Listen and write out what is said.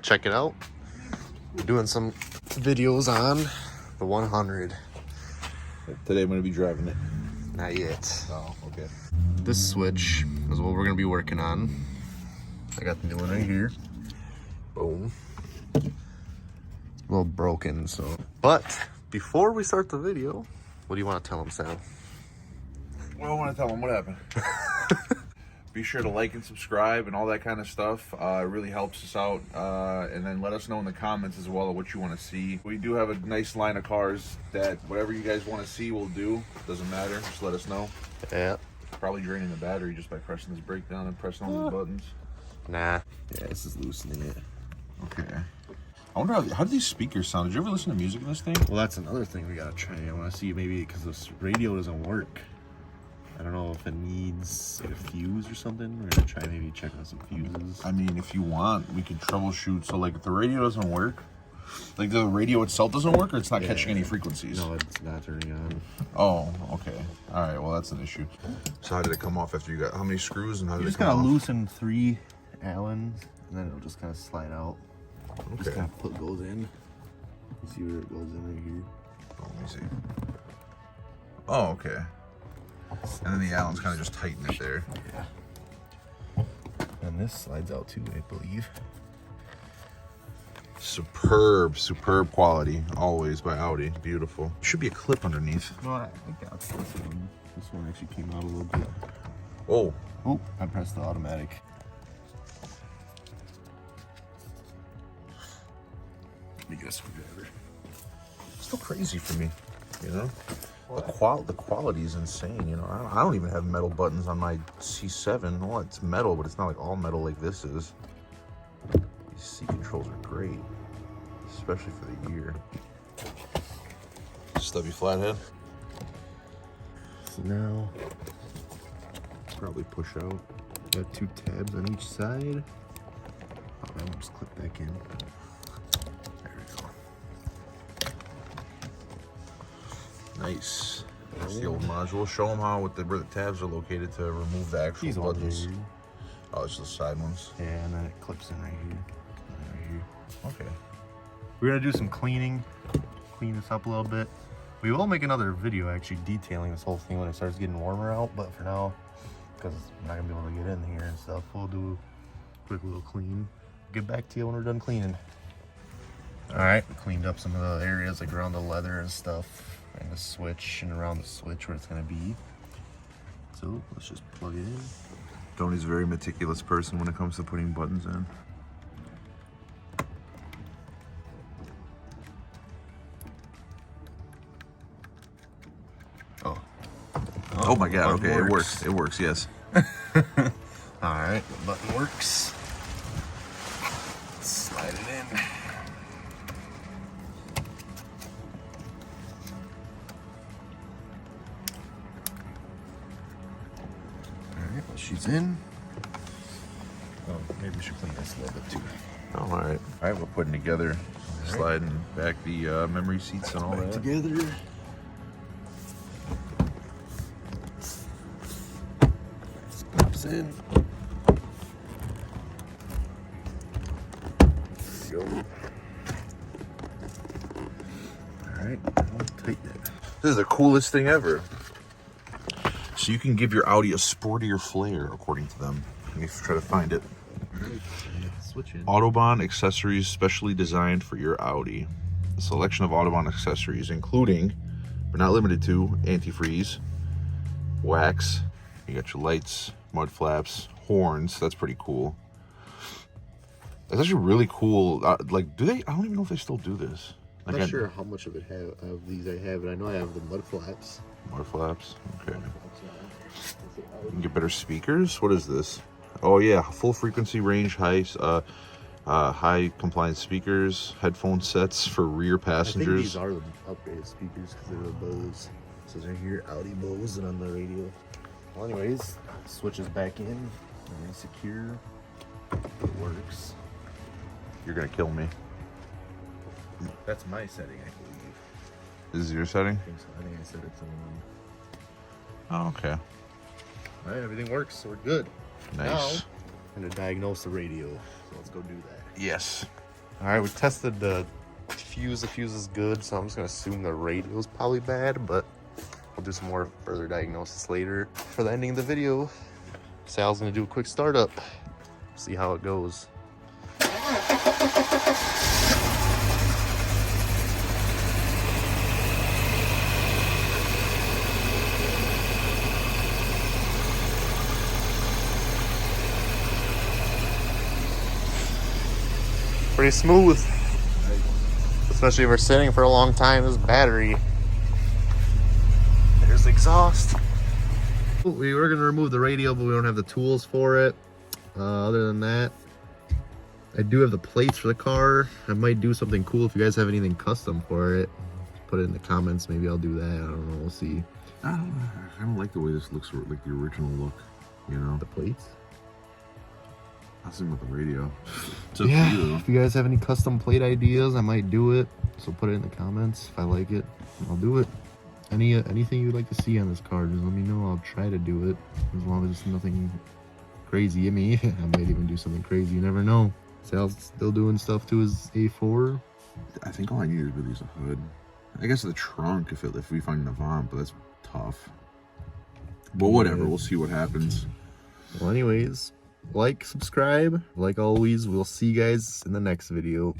check it out. We're doing some videos on the 100. Today I'm going to be driving it. Not yet. Oh, okay. This switch is what we're going to be working on. I got the new one right here. Boom. It's a little broken, so. But before we start the video, what do you want to tell them, Sam? Well, I want to tell them what happened. Be sure to like and subscribe and all that kind of stuff. It really helps us out. And then let us know in the comments as well what you want to see. We do have a nice line of cars that whatever you guys want to see, we'll do. Doesn't matter. Just let us know. Yeah. Probably draining the battery just by pressing this brake down and pressing all these buttons. Nah. Yeah, this is loosening it. Okay. I wonder how do these speakers sound? Did you ever listen to music in this thing? Well, that's another thing we gotta try. I want to see maybe because this radio doesn't work. I don't know if it needs like a fuse or something. We're gonna try maybe check on some fuses. I mean, if you want, we could troubleshoot. So, like, if the radio doesn't work, like the radio itself doesn't work, or it's not catching any frequencies. No, it's not turning on. Oh, okay. All right. Well, that's an issue. So, how did it come off after you got how many screws and how did You it just come gotta off? loosen 3 Allens, and then it'll just kind of slide out. Okay. Just kind of goes in. You see where it goes in right here. Oh, let me see. Oh, okay. And then the Allen's kind of just tighten it there. Yeah. And this slides out too, I believe. Superb quality, always by Audi. Beautiful. Should be a clip underneath. No, I got this one. This one actually came out a little bit. Oh. Oh, I pressed the automatic. Let me get a screwdriver. Still crazy for me, you know? The quality is insane, you know? I don't even have metal buttons on my C7. Well, it's metal, but it's not like all metal like this is. These C controls are great, especially for the year. Stubby flathead. So now, probably push out. Got 2 tabs on each side. Oh, that one just clip back in. There we go. Nice. That's the old module. Show them how where the tabs are located to remove the actual These ones buttons. right here. Oh, it's the side ones. Yeah, and then it clips in right here. Right here. Okay. We're gonna do some cleaning, clean this up a little bit. We will make another video actually detailing this whole thing when it starts getting warmer out, but for now, because I'm not gonna be able to get in here and stuff, we'll do a quick little clean. Get back to you when we're done cleaning. All right, we cleaned up some of the areas like around the leather and stuff, and the switch and around the switch where it's gonna be. So let's just plug it in. Tony's a very meticulous person when it comes to putting buttons in. Oh my God, okay, it works. It works, yes. All right, the button works. Slide it in. All right, well, she's in. Oh, maybe we should clean this a little bit too. Oh, all right. All right, we're putting together, sliding back the memory seats and all that. Together. Snaps in. Go. All right, I'll tighten it. This is the coolest thing ever. So you can give your Audi a sportier flair, according to them. Let me try to find it. Switch in. Autobahn accessories specially designed for your Audi. A selection of Autobahn accessories, including, but not limited to, antifreeze, wax. You got your lights, mud flaps, horns. That's pretty cool. That's actually really cool. Like, do they? I don't even know if they still do this. I'm Like, not sure how much of it of these I have, but I know I have the mud flaps. Mud flaps. Okay. You can get better speakers. What is this? Oh yeah, full frequency range, high compliance speakers, headphone sets for rear passengers. I think these are the upgraded speakers because they're the Bose. So they're here, Audi Bose, and on the radio. Well, anyways, switches back in, and secure. It works. You're gonna kill me. That's my setting, I believe. This is your setting? I think so. I think I set it to one. Oh, okay. All right, everything works, so we're good. Nice. Now, I'm gonna diagnose the radio. So let's go do that. Yes. All right, we tested the fuse. The fuse is good, so I'm just gonna assume the radio's probably bad, but we'll do some more further diagnosis later. For the ending of the video, Sal's gonna do a quick startup, see how it goes. Pretty smooth, especially if we're sitting for a long time. This battery. There's the exhaust. We were gonna remove the radio, but we don't have the tools for it. Other than that, I do have the plates for the car. I might do something cool. If you guys have anything custom for it, put it in the comments. Maybe I'll do that. I don't know. We'll see. I don't like the way this looks like the original look, you know? The plates? I was thinking about the radio. So yeah, if you guys have any custom plate ideas, I might do it. So put it in the comments. If I like it, I'll do it. Anything you'd like to see on this car, just let me know. I'll try to do it. As long as it's nothing crazy. I mean, I might even do something crazy. You never know. Sal's still doing stuff to his A4. I think all I need is really a hood. I guess the trunk if we find an Avant, but that's tough. But whatever, we'll see what happens. Well, anyways, like, subscribe. Like always, we'll see you guys in the next video.